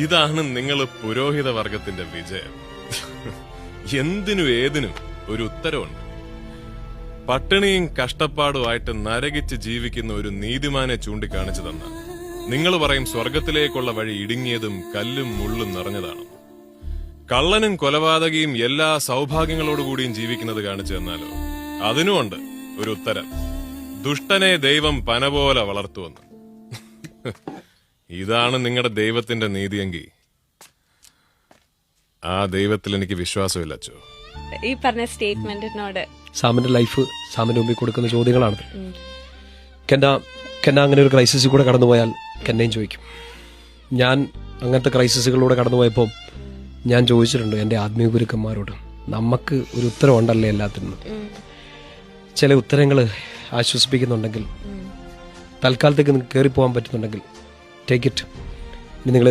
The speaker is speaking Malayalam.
ഇതാണ് നിങ്ങൾ പുരോഹിത വർഗത്തിന്റെ വിജയം. എന്തിനും ഏതിനും ഒരു ഉത്തരവുണ്ട്. പട്ടിണിയും കഷ്ടപ്പാടുമായിട്ട് നരകിച്ച് ജീവിക്കുന്ന ഒരു നീതിമാനെ ചൂണ്ടിക്കാണിച്ചു തന്ന നിങ്ങൾ പറയും സ്വർഗത്തിലേക്കുള്ള വഴി ഇടുങ്ങിയതും കല്ലും മുള്ളും നിറഞ്ഞതാണ്. കള്ളനും കൊലപാതകയും എല്ലാ സൗഭാഗ്യങ്ങളോടുകൂടിയും ജീവിക്കുന്നത് കാണിച്ചു തന്നാലോ അതിനുമുണ്ട് ഒരു ഉത്തരം. ദുഷ്ടനെ ദൈവം പന പോലെ വളർത്തുവെന്ന്. ഇതാണ് നിങ്ങളുടെ ദൈവത്തിന്റെ നീതിയെങ്കിൽ ആ ദൈവത്തിൽ എനിക്ക് വിശ്വാസമില്ല അച്ചോ. ഈ പറഞ്ഞ സ്റ്റേറ്റ്മെന്റിനോട് സാമിന്റെ ലൈഫ് സാമിന്റെ മുമ്പിൽ കൊടുക്കുന്ന ചോദ്യങ്ങളാണ്. കെന്ന അങ്ങനെ ഒരു ക്രൈസിസിൽ കൂടെ കടന്നുപോയാൽ കെന്നയും ചോദിക്കും. ഞാൻ അങ്ങനത്തെ ക്രൈസിസുകളിലൂടെ കടന്നുപോയപ്പോൾ ഞാൻ ചോദിച്ചിട്ടുണ്ട് എൻ്റെ ആത്മീയ ഗുരുക്കന്മാരോട്, നമുക്ക് ഒരു ഉത്തരവുണ്ടല്ലേ എല്ലാത്തിനും. ചില ഉത്തരങ്ങൾ ആശ്വസിപ്പിക്കുന്നുണ്ടെങ്കിൽ, തൽക്കാലത്തേക്ക് നിങ്ങൾക്ക് കയറിപ്പോകാൻ പറ്റുന്നുണ്ടെങ്കിൽ ടേക്ക് ഇറ്റ്. ഇനി നിങ്ങൾ